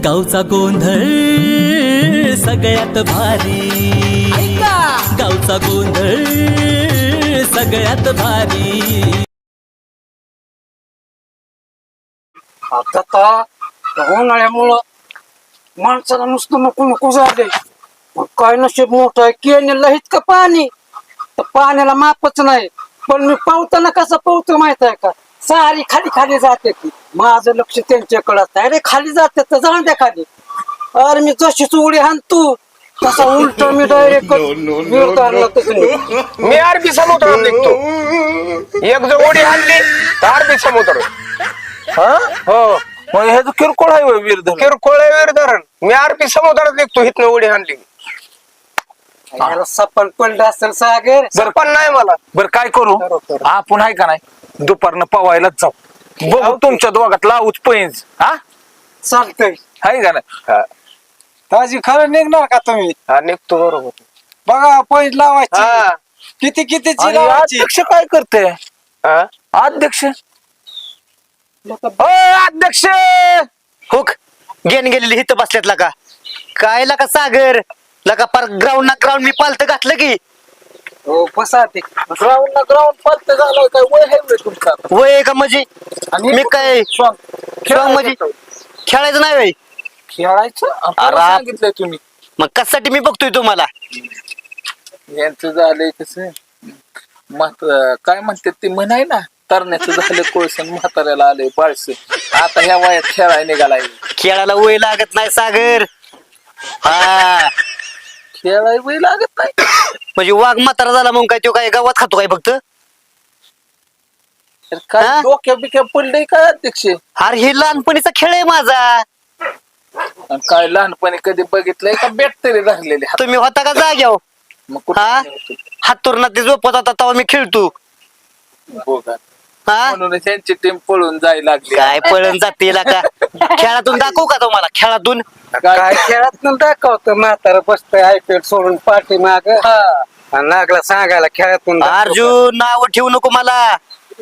गावचा गोंधळ सगळ्यात भारी, गावचा गोंधळ सगळ्यात भारी. आता उन्हाळ्यामुळं माणसाला नुसतं नको नको झाले. काय नशीब मोठं आहे, केलेलं इतकं पाणी तर पाण्याला मापच नाही. पण मी पावताना कसं पावतो माहित आहे का, सारी खाली खाली जाते ती. माझं लक्ष त्यांच्याकडे असतं. अरे खाली जाते तर जाऊन द्या खाली. अरे मी जशीच उडी हाणतो तसा उलट मी डायरेक्ट मी अरबी समुद्रात निघतो. एक जर उडी आणली तर अरबी समुद्र. हो मग हे किरकोळ आहे होय वीर धरण? किरकोळ आहे वीर धरण. मी अरबी समुद्रात निघतो इथनं उडी आणली. सपन पडलं असेल सागर. बरं पण नाही मला. बरं काय करू आपण आहे का नाही दुपारनं पवायलाच जाऊ. बघू तुमच्या दोघात लावूच पैंज. हा चालतंय. आहे का नाही? ताजी खरं निघणार का तुम्ही? हा निघतो बरोबर. बघा पैज लावायची. हा किती कितीची आणि लावायची? अध्यक्ष काय करते? हा अध्यक्ष अध्यक्ष हुक गेन गेलेली हिथं बसल्यात लका. काय लका सागर लका पर ग्राउंड ना ग्राउंड मी पालत घातलं की. हो बसा ते. ग्राउंड ना ग्राउंड पालत झालं काय वय आहे होय तुमचा? वय का म्हणजे मी काय खेळ म्हणजे खेळायचं नाही वय. खेळायचं अरे सांगितलंय तुम्ही. मग कशासाठी मी बघतोय तुम्हाला. यांचं झालंय कसं काय म्हणतात ते म्हणाय ना, तरण्याचं झालं कोळसन म्हाताऱ्याला आलंय बाळस. आता ह्या वयात खेळायला निघालाय. खेळायला वय लागत नाही सागर. हा खेळायला वय लागत नाही म्हणजे वाघ म्हातारा झाला मग काय तो काय गावात खातो काय फक्त. तर काय हा? डोक्या बिक्या पडलंय काय अध्यक्ष? अरे हे लहानपणीचा खेळ आहे माझा. आणि काय लहानपणी कधी बघितलंय का बॅट तरी राहिलेले तुम्ही होता का जाग्यावर? मग कुठं हा हातुरणात ते झोपत होता तेव्हा मी खेळतो. बघा हा म्हणून त्यांची टीम पळून जायला लागली. काय पळून जाते का. खेळातून दाखवू का तुम्हाला खेळातून. काय खेळात दाखवतो म्हातारा बसतोय आयपीएल सोडून पाठी माग. लागला सांगायला खेळातून अर्जुन नाव ठेवू नको मला.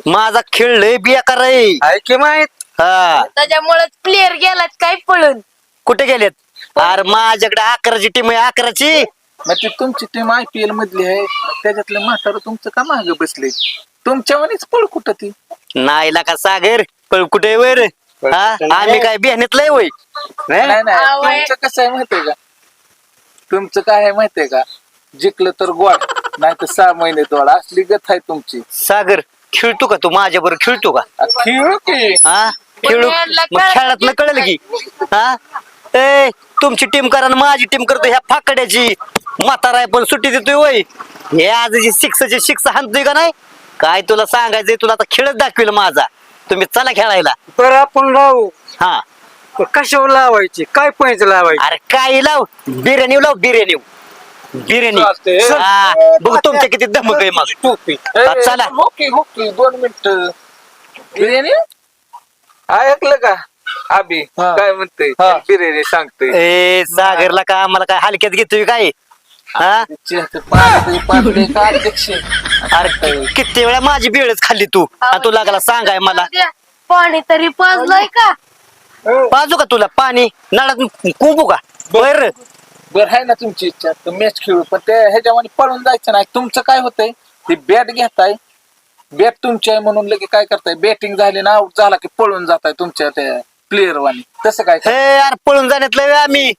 माझा खेळ लय बेकार आहे. ऐकी माहित. हा त्याच्यामुळे प्लेअर गेलात काय पळून. कुठे गेलेत? अरे माझ्याकडे 11ची टीम आहे 11ची. मग ती तुमची टीम आयपीएल मधली आहे, त्याच्यातलं म्हातारं तुमचं का मागे बसले? तुमच्यावानीच पळ कुठं ती. नाही का सागर पळ कुठे वर. हा आम्ही काय बिहानेतलंय वय. नाही नाही तुमचं कसं आहे माहितीये का, तुमचं काय आहे माहितीये का, जिंकलं तर गोड नाही तर 6 महिने दोड असली गत आहे तुमची. सागर खेळतो का तू माझ्या बरोबर खेळतो का? खेळू की हा खेळू मग खेळात न कळेल की. हा ए तुमची टीम करा आणि माझी टीम करतो ह्या फाकड्याची. म्हातारा आहे पण सुट्टी देतोय वय. हे आज शिक्स हाणतोय का नाही. काय तुला सांगायचंय, तुला आता खेळच दाखवेल माझा. तुम्ही चला खेळायला. बरं आपण लावू. हा कशावर लावायची, काय पैज लावायची? अरे काय लाव बिर्याणी लाव बिर्याणी बिर्याणी. चालतंय. हा बघू तुमच्या किती धमक आहे मग. टोपी हा, चला होकी 2 मिनिट बिर्याणी ऐकलं का अभि हा. काय म्हणते हा. बिर्याणी सांगते. ए सागरला का आम्हाला काय हलक्यात घेतोय काय. हा पाडले का अध्यक्ष? अरे किती वेळा माझी बेळच खाल्ली तू आणि तू लागला सांगाय मला. पाणी तरी पाजलंय का. पाजू का तुला पाणी नळात कुंपू का बर. बरं आहे ना तुमची इच्छा तर मॅच खेळू, पण ते ह्याच्यामध्ये पळून जायचं नाही. तुमचं काय होतंय, ती बॅट घेताय, बॅट तुमची आहे म्हणून लगे काय करताय, बॅटिंग झाली ना आउट झाला की पळून जाताय तुमच्या त्या प्लेअर वाणी. तसं काय हे यार पळून जाण्यातलं आम्ही.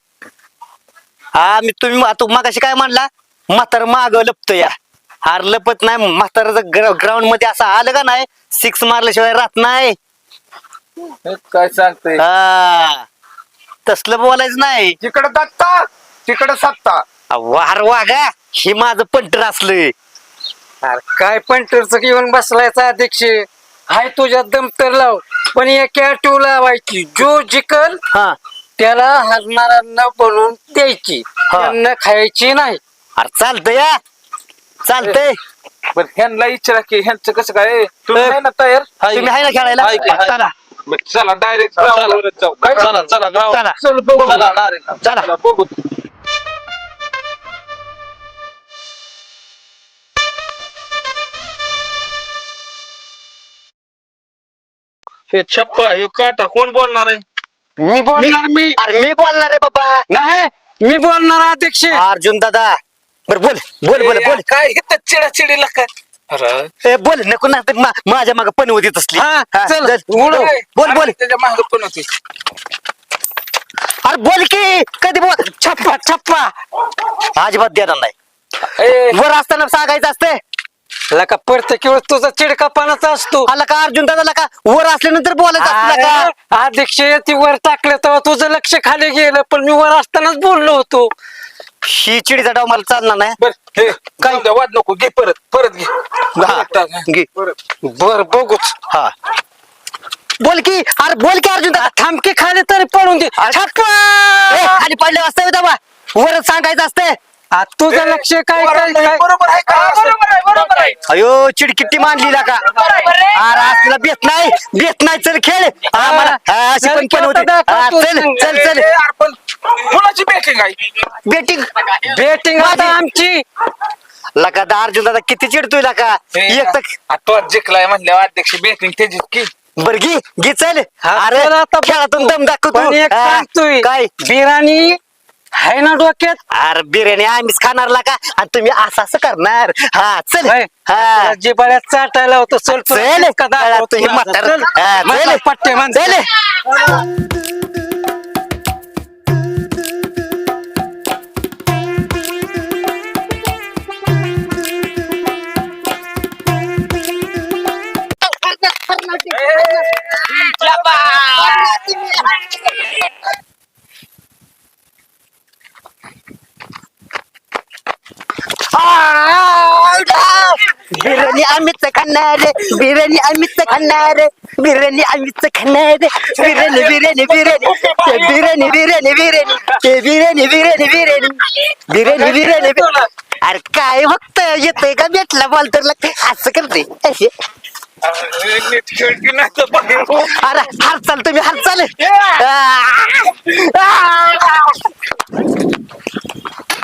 हा मी तुम्ही तू मागाशी काय म्हणला म्हातार माग लपत या. हार लपत नाही. म्हातार ग्राउंड मध्ये असं आलं का नाही 6 मारल्याशिवाय राहत नाही. काय सांगतंय. हा तसलं बोलायचं नाही. तिकडं दत्ता तिकडं सत्ता. वार वागा हे माझं पंटर असलं. अरे काय पंटरच घेऊन बसलायचा अध्यक्ष. हाय तुझ्या दम तर लाव, पण एक टू लावायची. जो जिकल हा त्याला हरणाऱ्यांना बनवून द्यायची, त्यांना खायची नाही. अरे चालतंय या चालतंय. बरं ह्यांना विचारा की ह्यांचं कसं काय, तुम्ही आहे ना तयार? तुम्ही आहे ना खेळायला. चला चला डायरेक्ट जाऊ. चला चला गाव. चला चल बघू. चला बघू. हे छप्पा हे काटा कोण बोलणार आहे? मी बोलणार मी अरे मी बोलणार आहे बाबा. नाही मी बोलणार अध्यक्ष. अर्जुन दादा बर बोल बोल बोल बोल. काय इथं चिडाचिडीला काय अरे ए, बोल नको ना ते माझ्या माग पण होती तसली. हा, हा, चल, चल. उडव. बोल बोल. त्याच्या मागे पण होती अरे बोल की कधी बोल. छप्पा छप्पा. अजिबात देणार नाही. ए वर असताना सांगायचं असते. लका प्रत्येक वेळेस तुझा चिडकापणाचा असतो. आला का अर्जुन दादा का वर असल्यानंतर बोलायचं असतं का. अरे, अध्यक्ष ती वर टाकलं तेव्हा तुझं लक्ष खाली गेलं पण मी वर असतानाच बोललो होतो. ही चिडीचा डाव मला चालणार नाही. बर हे काय वाद नको घे परत घे हा, घे. बर बघूच. हा बोल की. अरे बोल की अर्जुन दादा. थांबके खाली तरी पडून दे. ए, छप्पा. खाली पडले वाजता दाबा. वरच सांगायचं असते. आ, तुझं लक्ष काय काय काय बरोबर आहे का बरोबर आहे अयो चिडकिट्टी मांडली का. अरे असला बेत नाही चल खेळ. आम्हाला हा, अशी पण पण होती. हा, चल चल चल. पण कोणाची बॅटिंग आहे बेटिंग बेटिंग आता आमची. लका दा अर्जुन दादा किती चिडतोय लका. एक तर तो जिंकलाय म्हणल्यावर अध्यक्ष बॅटिंग त्याची की बर घे चल. हा, अरे चल आता खेळातून दम दाखव पण तू. एक हा, सांगतोय काय बिर्याणी आहे ना डोक्यात. अरे बिर्याणी आम्हीच खाणार का आणि तुम्ही असं करणार. हा चल. होय. हा तुला जिभेला चाटायला होतं चल चल. चला, तू ही म्हातारं. हा, चल. पट्टे मान चल. बिर्याणी आम्हीच खाणार. बिर्याणी आम्हीच खाणार. बिर्याणी आम्हीच खाणार. बिर्याणी बिर्याणी बिर्याणी बिर्याणी बिर्याणी बिर्याणी ते बिर्याणी बिर्याणी बिर्याणी बिर्याणी बिर्याणी. अरे काय फक्त येतंय का भेटला बॉल तर लागते असं करते असे. अरे हार चाल तुम्ही हार चाल.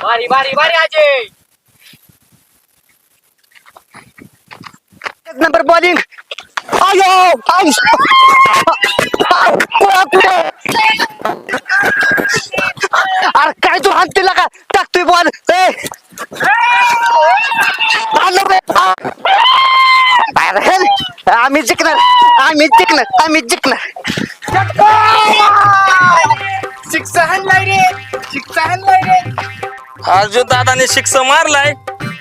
बारी बारी बारी अजय. Number bowling. अयो अरे काय तू हात दिला का टाकतोय बॉल. आम्ही जिंकणार आम्ही जिंकणार आम्ही जिंकणार. अर्जुन दादाने शिक्ष मारलाय.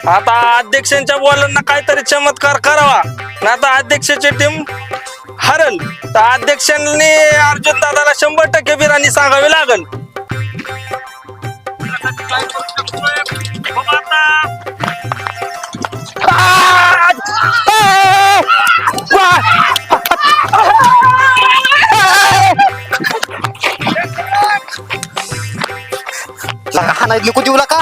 आता अध्यक्षांच्या बॉलरना काहीतरी चमत्कार करावा ना आता अध्यक्षाची टीम हरल तर अध्यक्षांनी अर्जुन दादाला 100% बिर्याणी सांगावी लागल. हा नाही नको देऊ का.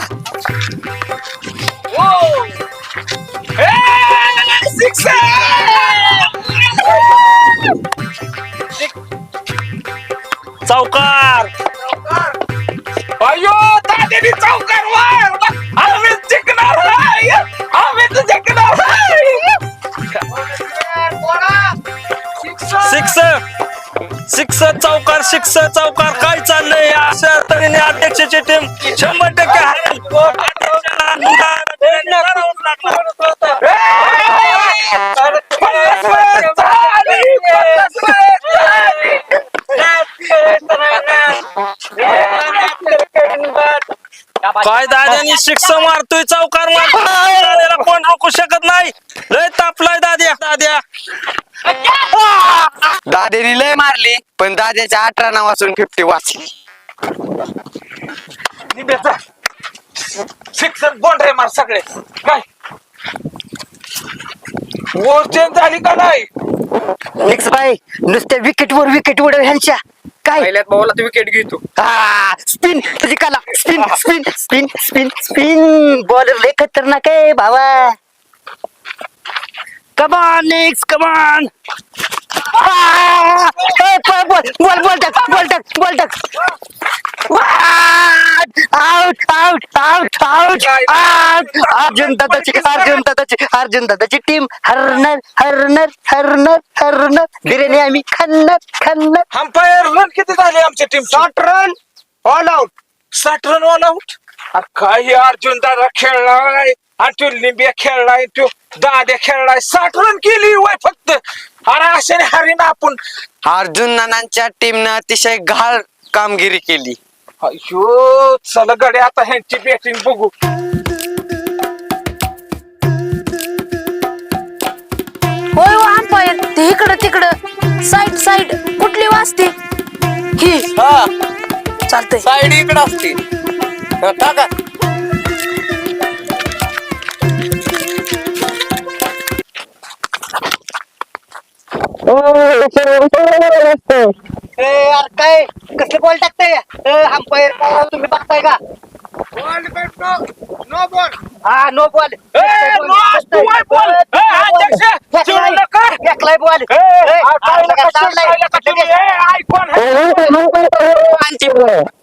चौकार. अयो दादेनी चौकार वर आम्ही जिंकणार आम्ही जिंकणार. सिक्स चौकार काय चाललंय अशा तऱ्हेने अध्यक्षाची टीम 100% हरेल. काय दाद्यानी शिक्ष मारतोय चौकार मारतोय दाद्याला कोण रोखू शकत नाही. लय तापलाय दाद्या. दादेनी लय मारली पण दाद्याच्या 18 नावासून 50 वाचली. शिक्षण बोंडरे मार सगळे काय गोल चेंज झाली का नाही. नेक्स्ट बाय नुसत्या विकेट वर ह्यांच्या काय पहिल्यात बॉलला तू विकेट घेतो. स्पिन तुझी कला spin spin spin spin spin bowler लय खतरनाक आहे भावा. Come on next come on. बॉल टाक. Out out out out out Arjun दादाची टीम हरणार हरणार हरणार हरणार बिर्याणी आम्ही खाणार खाणार. अंपायर रन किती झाले आमच्या team 60 run all out. 60 run all out. काही अर्जुन दादा खेळलाय आणि तो लिंबिया खेळलाय तो दाद्या खेळलाय 60 रन केली वय फक्त. अरे अशाने हरी ना आपण. अर्जुन नानांच्या टीमनं अतिशय घाण कामगिरी केली. अयो चला गडे आता ह्यांची बॅटिंग बघू. होय हो अंपायर ते इकडं तिकडं साईड साईड कुठली वाजते ही चालतंय. साईड इकडे असते टाका. यार काय कसले बॉल टाकताय अंपायर तुम्ही बघताय का? No ball. हा नो बॉल. फेकलाय बॉल.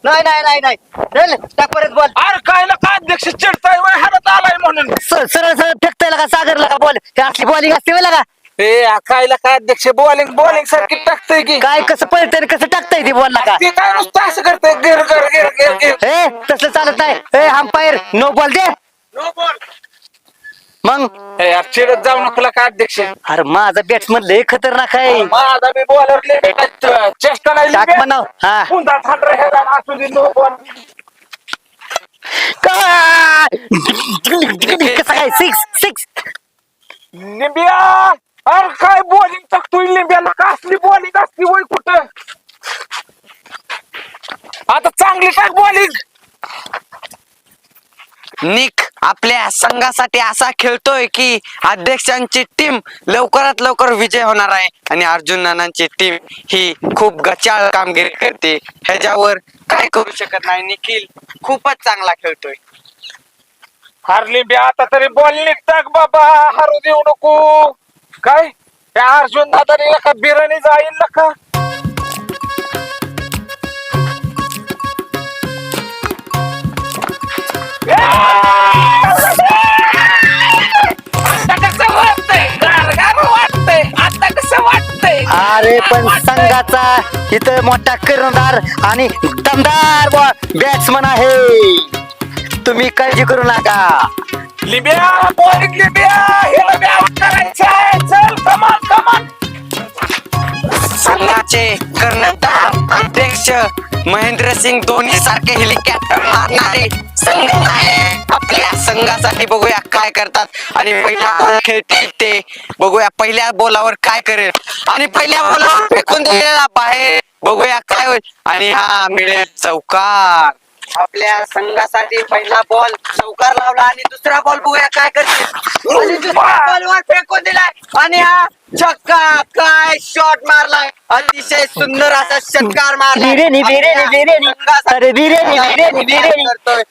नाही नाही नाही नाही चल, टाक परत बॉल. अरे काय का अध्यक्ष चिडताय वय हरत आलाय म्हणून. सरळ सरळ फेकताय का सागरला का बॉल? असली बॉलिंग असते वेळेला का? कायला काय अध्यक्ष बॉलिंग सारखी टाकतय की काय कसं पळतंय कसं टाकताय ती बॉलला का? ते काय नुसतं असं करतय गिर गिर गिर गिर गिर. ए तसलं चालत नाही. अंपायर नो बॉल दे. No ball. मग यार चिडत जाऊ नको का अध्यक्ष. अरे माझा बॅट्समन लय खतरनाक आहे. माझा बी बॉलर चेष्टा नाही. टाक म्हणाव. हा पुन्हा थांबरे हे जाण असू दे नो बॉल. काय कसं काय? Six six. लिंबिया अरे काय बॉलिंग टाकतोय लिंबियाला. कसली बॉलिंग असती वय कुठं. आता चांगली टाक बॉलिंग. निक आपल्या संघासाठी असा खेळतोय की अध्यक्षांची टीम लवकरात लवकर विजय होणार आहे आणि अर्जुन नानांची टीम ही खूप गचाळ कामगिरी करते. ह्याच्यावर काय करू शकत नाही. निखिल खूपच चांगला खेळतोय. हारली बी आता तरी बॉल टाक बाबा. हारू देऊ नको. काय त्या अर्जुन दादा का बिर्याणी जाईल ना का. अरे पण संघाचा इथं मोठा कर्णधार आणि दमदार बॅट्समन आहे. तुम्ही काळजी करू नका. लिबिया बॉलिंग लिबिया ह्याला बी आउट करायचंय. चल कमान कमान. संघाचे कर्णधार अध्यक्ष महेंद्रसिंग धोनी सारखे हेलिकॉप्टर मारणारे संघ आहे. आपल्या संघासाठी बघूया काय करतात आणि पहिला बॉल खेळतील ते बघूया. पहिल्या बॉलावर काय करेल आणि पहिल्या बॉलावर फेकून दिलेला बाहेर. बघूया काय होईल आणि हा मिळेल चौकार. आपल्या संघासाठी पहिला बॉल चौकार लावला आणि दुसरा बॉल बघूया काय करते. आणि दुसऱ्या बॉलवर फेकून दिलाय आणि हा छक्का. काय शॉट मारलाय. अतिशय सुंदर असा षटकार मारलाय. बिर्याणी बिर्याणी बिर्याणी. अरे बिर्याणी बिर्याणी बिर्याणी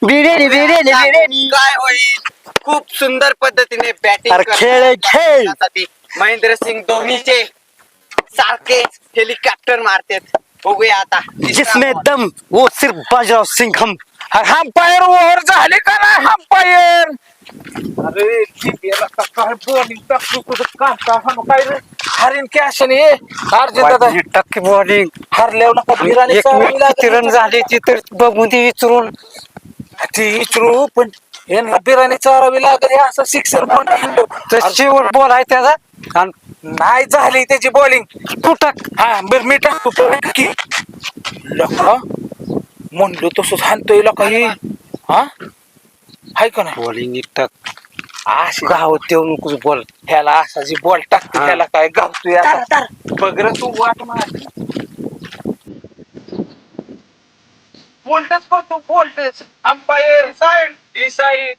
बिर्याणी बिर्याणी बिर्याणी. काय होईल. खूप सुंदर पद्धतीने बॅटिंग अरे खेळ खेळ. महेंद्रसिंग धोनीचे सारखे हेलिकॉप्टर मारतात. बघूया आता जिसमें दम वो सिर्फ बाजीराव सिंह हम. अंपायर ओव्हर झाले का नाही अंपायर. अरे लिबियाला काय बॉलिंग टाकतो तुझं काम काय रे. हरीन कॅश आणि अर्जुन दादा टक्के बॉलिंग हरल्यावर नका बिर्याणी किती रन झाले ती तर बघून ती विचारून ती विचारू पण यांना बिर्याणी चारावी लागेल. हे असं सिक्सर तर शेवट बॉल आहे त्याचा आणि नाही झाली त्याची बॉलिंग. तू टाक. हा बरं मी टाकतो की लका म्हणलो तसंच हाणतोय लका ही. हा हाय का नाही बॉलिंग नीट टाक. अशी गाव देऊ नकोस बॉल. ह्याला असा जी बॉल टाकते त्याला काय गावतोय आता. बघ रे तू वाट मार. बोलतेस का तू बोलतेस. Umpire side E side.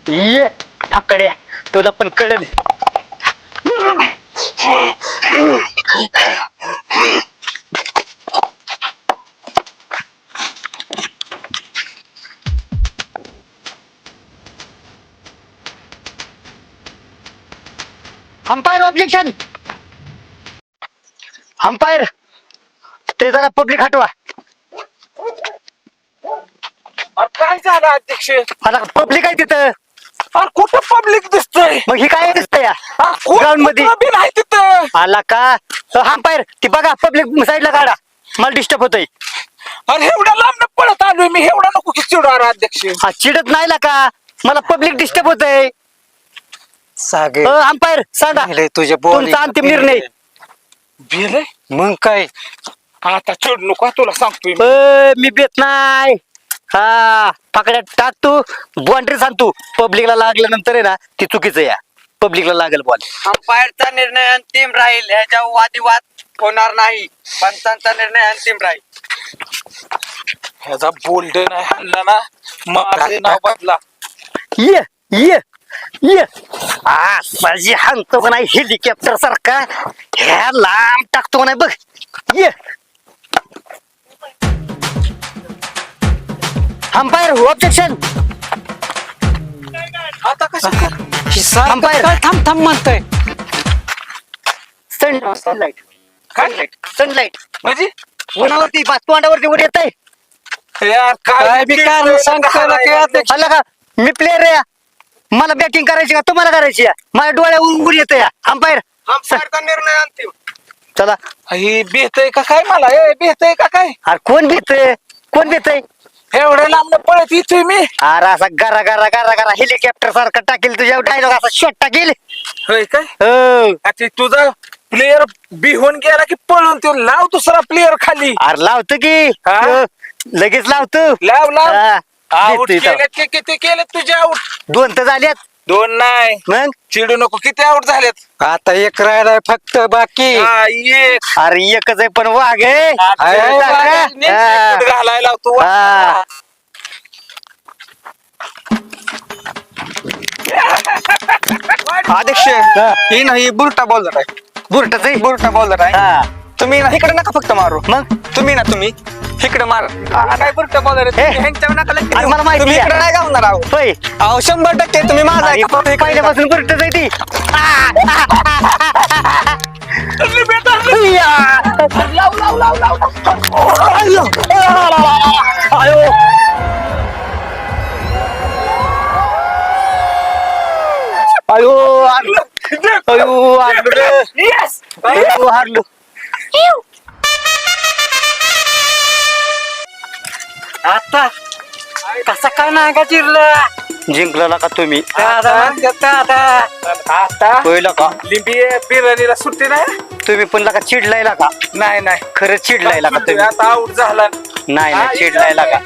ये ठाकड्या तुला पण कळलं. Umpire objection. अंपायर ते जरा पब्लिक हटवा. काय झालं अध्यक्ष? आता पब्लिक आहे तिथं. अरे कुठं पब्लिक दिसतंय? मग ही काय दिसतंय या ग्राउंड मध्ये? बी नाही तिथं. आला का अंपायर ती बघा पब्लिक साईडला काढा, मला डिस्टर्ब होतोय. अरे एवढ्या लांब पळत आलोय मी, एवढा नको की चिडणार अध्यक्ष. हा चिडत नाही ला का, मला पब्लिक डिस्टर्ब होतय. सागर अंपायर सांगा तुझ्या तुमचा अंतिम निर्णय. भिले मग काय आता चिड नको तुला सांगतोय मी. मी बेत नाही. हा पकड्यात टाक तू, बाउंड्री सांग तू. पब्लिकला लागल्यानंतर आहे ना ती चुकीचं या, पब्लिकला लागेल बॉल. अंपायरचा निर्णय अंतिम राहील, ह्याच्या वादिवाद होणार नाही. पंचांचा निर्णय अंतिम राहील. ह्याचा बोल्ड नाही हल्ला ना, माझे नाव बदला. ये ये ये माझी हाणतो का नाही हेलिकॉप्टर सारखा, ह्या लांब टाकतो का नाही बघ. ये अंपायर ऑब्जेक्शन. आता कसं अंपायर काय थांब थांब म्हणतोय? सनलाईट काय सनलाईट म्हणजे? उन्हावरती तोंडावरती वर येत आहे. यार काय बी कारण सांगतोय ना काय अध्यक्ष? आला का मी प्लेअर आहे, मला बॅटिंग करायची का तुम्हाला करायची आहे? माझ्या डोळ्यावरून ऊन येतं या. अंपायर अंपायरचा निर्णय अंतिम. चला. ही भेटय का काय मला? ए भेटय का काय? अरे कोण भेटतय, कोण भेटतय? एवढ्या लांब पळत येतोय मी. अरे असा गरा गरा गरा गरा हेलिकॉप्टर सारखा टाकेल तुझ्या डायलॉग, असा शॉट टाकेल. होय काय? हो. आता तुझा प्लेअर बिहून गेला की पळून तो लाव दुसरा प्लेअर खाली. अरे लावतो की हा? हो, लगेच लावतो. लाव लाव. हा, आउट भेटतोय केलेत की किती केलेत तुझे आउट? 2 तर झाल्यात. 2 नाही, मग चिडू नको. किती आउट झालेत? आता एक राहिलाय फक्त बाकी. हा, एक. अरे एकच आहे पण वाघ आहे. अरे, हा. नेट घालायला लावतो. हा. अध्यक्ष ही नाही बुरटा बॉलर आहे. बुरटच आहे. बुरटा बॉलर आहे. हा. तुम्ही ना इकडे नका फक्त मारू. मग तुम्ही इकडे मार. काय बुरटा बॉलर हे. अरे मला माहिती तुम्ही आहे. इकडे नाही गावणार आहो. होय. अहो 100% तुम्ही माझा अरे, आहे. फक्त इकडे पहिल्यापासून बुरटच आहे ती. आयो. अयो हारलो. अयो हारलो रे. अयो हारलो. आता कसा काय नागा चिरला? जिंकला का तुम्ही? दादा म्हणतात दादा. आता पहिला का लिंबी बिर्याणीला सुट्टी नाही. तुम्ही पण लका चिडलायला का? नाही नाही, खरंच चिडलायला का तुम्ही? आता आउट झाला. नाही नाही चिडलायला का?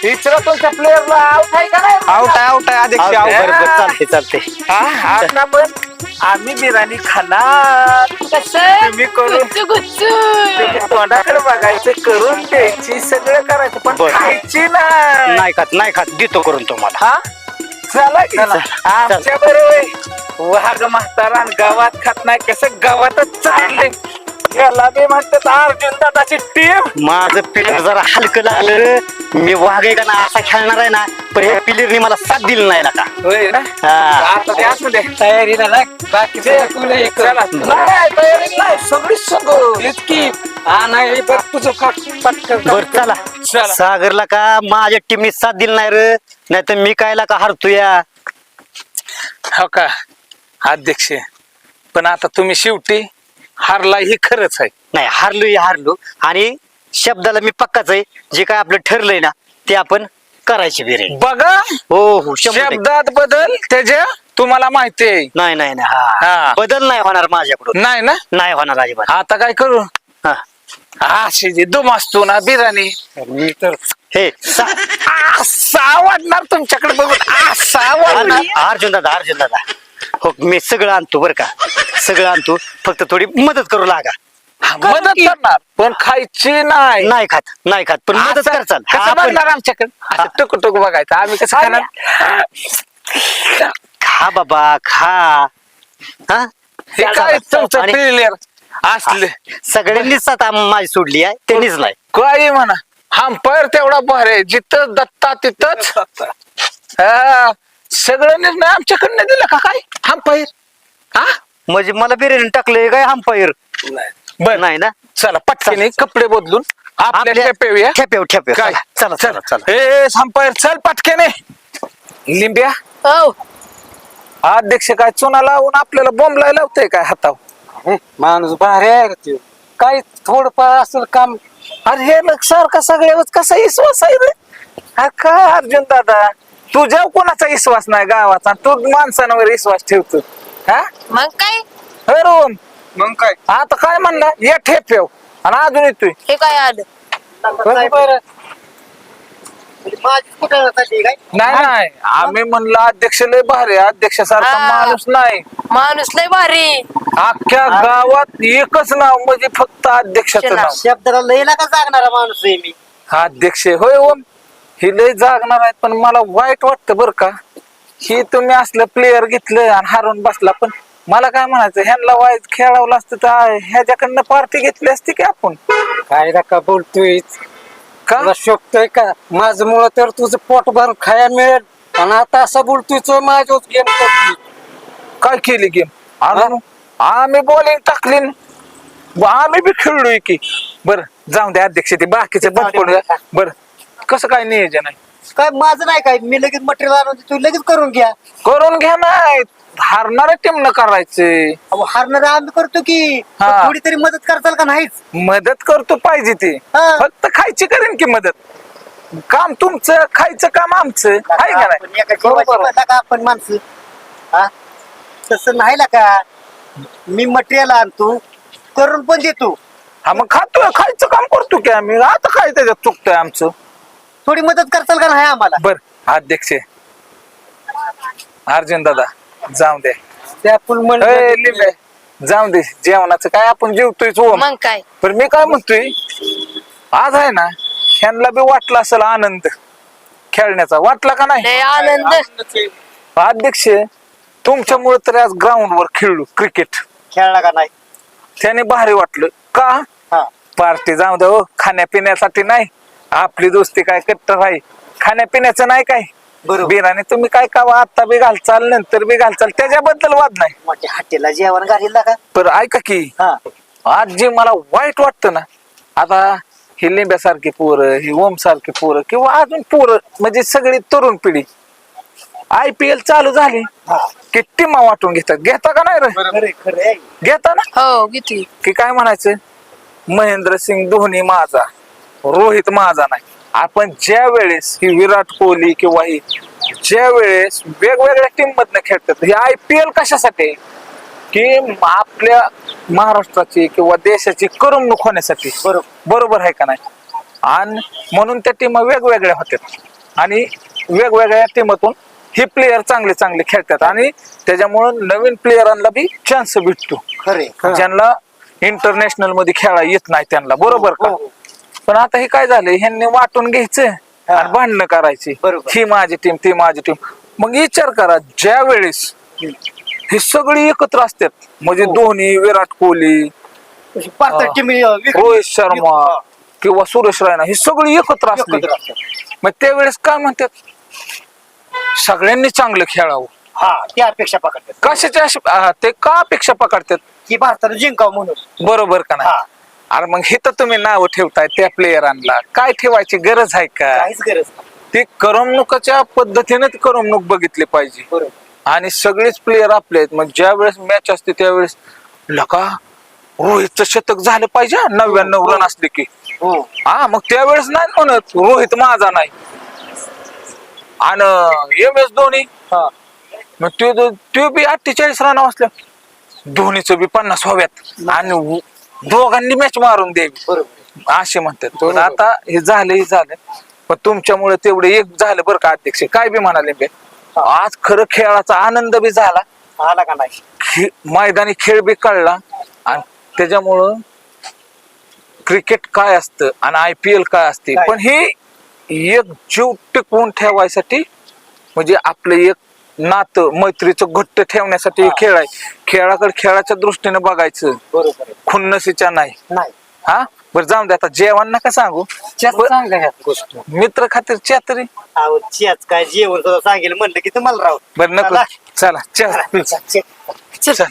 विचारा तुमच्या प्लेअरला आउट आहे का नाही? आउट आहे अध्यक्ष. बरं, आउट आहे. बरं, चालते चालते. हा, आता पण आम्ही बिर्याणी खाणार. तुम्ही करून तुम्ही तोंडाकडे बघायचं, करून द्यायची, सगळं करायचं, पण बरं. खायची नाही. नाही खात देतो करून तुम्हाला. हा चला की. आमच्या बरोबर वाघ म्हातारा गावात खात नाही, कसं गावातच चालले. याला बी म्हणतात अर्जुन दादाची टीम. माझं पिलर जरा हलकं लागलं. मी वाघ आहे का ना असा खेळणार आहे ना, पण हे पिलरनी मला साथ दिली नाही ना का. होय ना? हा. आता ते असू दे. तयारी ना बाकी चला. नाही, तयारी नाही, सगळी सगळं इतकी हा नाही बघ तुझं पटकन बर चला. चला. सागरला का माझ्या टीमनी साथ दिली नाही रे, नाही तर मी कायला का हरतो या. हो का अध्यक्ष? पण आता तुम्ही शेवटी हारला हे खरंच आहे. नाही हारलो आणि शब्दाला मी पक्काच आहे. जे काय आपलं ठरलंय ना ते आपण करायचे बिरे. बघा, हो हो 100%. शब्दात बदल त्याच्या तुम्हाला माहिती आहे. नाही नाही नाही हा. हा. बदल नाही होणार माझ्याकडून, नाही ना? नाही होणार अजिबात. आता काय करू? हा. अशी जी दुम असतो ना बिर्याणी, मी तर हे असा वाटणार तुमच्याकडे बघून, असा वाटणार. अर्जुन दादा हो मी सगळं आणतो बरं का, सगळं आणतो. फक्त थोडी मदत करू लागा. मदत करणार पण खायची नाही. नाही खात पण मदत कर चाल. कसं बघणार आमच्याकडे? असं टुक टुक बघायचं. आम्ही कसं खाणार? खा बाबा खा. हा हे काय तुमचं आणि प्लेयर असले सगळ्यांनीच आता माझी सोडली आहे, त्यांनीच नाही. काय म्हणा, अंपायर तेवढा भारी, जिथं दत्ता तिथंच. हा, सगळं निर्णय आमच्याकडनं दिला का काय अंपायर? हा म्हणजे मला बिर्याणी टाकलंय काय अंपायर? बर नाही ना चला पटकन कपडे बदलून आपल्या ठेपेऊया. ठेपेव काय चला चला चला ए संपायर चल पटकेने. लिंब्या हो अध्यक्ष काय चुना लावून आपल्याला बोंबलाय लावतोय काय हातावर. माणूस भारी आहे रे त्यो. काही थोडंफार असेल काम. अरे हे लोक सारखा सगळ्यावर कसा विश्वास आहे रे. हा काय अर्जुन दादा तुझ्या कोणाचा विश्वास नाही गावाचा तू माणसांवर विश्वास ठेवतो. हा मग काय रोहन मग काय आता काय म्हणला ये ठेपेव आणि अजून येतोय. हे काय आलं बरं नाही नाही आम्ही म्हणलं अध्यक्ष लय भारी अध्यक्षासारखा हा. माणूस नाही. माणूस लय भारी अख्ख्या गावात एकच नाव म्हणजे फक्त अध्यक्षाचं नाव. शब्दाला लय नका जागणारा माणूस आहे मी. हा अध्यक्ष होय ओम हे लय जागणार आहेत पण मला वाईट वाटतं बर का. ही तुम्ही असलं प्लेयर घेतलं आणि हारून बसला पण मला काय म्हणायचं ह्यांना वाईट खेळावलं असतं तर ह्याच्याकडनं पार्टी घेतली असती की आपण. काय नका बोलतोय का तुला शोभतोय का माझं मुळे तर तुझं पोट भरून खाया मिळेल आणि आता असं बोलतोय तो माझ्याच गेम करतोय. काय केली गेम आम्ही बॉलिंग टाकली आम्ही बी खेळलोय की. बर जाऊ दे अध्यक्ष ते बाकीचं बंद पडू. बर कसं काय नियोजन आहे. काय माझं नाही काय मी लगेच मटेरियल आणून तू लगेच करून घ्या. करून घ्या नाही हारणाऱ्या टीम न करायचे. हारणार आम्ही करतो की हा. पण थोडी तरी मदत करताल का नाहीच. मदत करतो पाहिजे ती हा. फक्त खायची करेन की मदत. काम तुमचं खायचं काम आमचं आहे का आपण नाही. एका जीवाची बदला का आपण माणसं हा तसं नाही का मी मटेरियल आणतो करून पण देतो. हा मग खातोय खायचं काम करतो की आम्ही आता काय त्याच्यात चुकतंय आमचं. थोडी मदत करताल का नाही आम्हाला. बर अध्यक्ष अर्जुन दादा जाऊ दे. ते आपण ए, म्हणलं लिंबे, जाऊ दे जेवणाचं काय आपण जेवतोयच ओम. मग काय पण मी काय म्हणतोय आज आहे ना ह्यांना बी वाटला असेल आनंद खेळण्याचा वाटला का नाही. लय आनंद अध्यक्ष तुमच्यामुळे तर आज ग्राउंडवर खेळलो क्रिकेट. खेळला का नाही. त्याने भारी वाटलं का. हा पार्टी जाऊ दे हो खाण्यापिण्यासाठी नाही आपली दोस्ती काय कट्टर आहे खाण्यापिण्याचं नाही काय. बरोबर. बिराने तुम्ही काय का आता बी घालचाल नंतर बी घालचाल त्याच्याबद्दल वाद नाही. मोठ्या हॉटेलला जेवण घालील का. पण ऐका की हा आज जे मला वाईट वाटतं ना आता ही लिंब्यासारखी पोरं ही ओम सारखी पोरं किंवा अजून पोरं म्हणजे सगळी तरुण पिढी IPL चालू झाली की टीमा वाटून घेता का नाही रे. खरे खरे घेता ना हो किती की काय म्हणायचं महेंद्रसिंग धोनी माझा रोहित माझा नाही. आपण ज्या वेळेस ही विराट कोहली किंवा ही ज्या वेळेस वेगवेगळ्या टीम मधनं खेळतात ही IPL कशासाठी आहे? की आपल्या महाराष्ट्राची किंवा देशाची करमणूक होण्यासाठी. बरोबर आहे का नाही. आणि म्हणून त्या टीमा वेगवेगळ्या होत्यात आणि वेगवेगळ्या टीमातून हे प्लेयर चांगले चांगले खेळतात आणि त्याच्यामुळं नवीन प्लेयरांना बी चान्स भेटतो. खरे ज्यांना इंटरनॅशनल मध्ये खेळा येत नाही त्यांना. बरोबर का. पण आता हे काय झालंय ह्यांनी वाटून घ्यायचं आणि भांडणं करायची. बरोबर. ही माझी टीम ती माझी टीम. मग विचार करा ज्या वेळेस ही सगळी एकत्र असतात म्हणजे धोनी विराट कोहली रोहित शर्मा किंवा सुरेश रैना ही सगळी एकत्र असली मग त्यावेळेस काय म्हणतात सगळ्यांनी चांगलं खेळावं. हा ती अपेक्षा पकडतात कशाच्या ते का अपेक्षा पकडतात की भारतानं जिंकावं म्हणून. बरोबर का नाही. अरे मग हे तर तुम्ही नाव ठेवताय त्या प्लेयरांना काय ठेवायची गरज आहे का. काहीच गरज नाही. ती करमणुकीच्या पद्धतीने ती करमणूक बघितली पाहिजे. बरोबर आणि सगळेच प्लेयर आपले आहेत. मग ज्या वेळेस मॅच असते त्यावेळेस लका रोहितचं शतक झालं पाहिजे 99 रन असले की. हा मग त्यावेळेस नाही म्हणत रोहित माझा नाही. आणि MS धोनी मग तो बी 48 रन असल्या धोनीचं बी 50 हव्यात आणि दोघांनी मॅच मारून द्यावी असे म्हणतात. पण आता हे झालं पण तुमच्यामुळे तेवढे एक झालं बरं का अध्यक्ष काय बी म्हणाले बे आज खरं खेळाचा आनंद बी झाला आला का नाही. मैदानी खेळ बी कळला आणि त्याच्यामुळं क्रिकेट काय असतं आणि IPL काय असते. पण हे एक जीव टिकवून ठेवायसाठी म्हणजे आपलं एक नातं मैत्रीचं घट्ट ठेवण्यासाठी हे खेळ आहे. खेळाकडे खेळाच्या दृष्टीने बघायचं बरोबर खुन्नसीच्या नाही. नाही हा बरं जाऊन दे आता जेवण नका सांगू चांगल्या ह्या गोष्ट मित्र खातीर चातरी चियाच काय जेवण सुद्धा सांगेल म्हणलं की तुम्हाला राहू. बरं नको चला चल चल. चल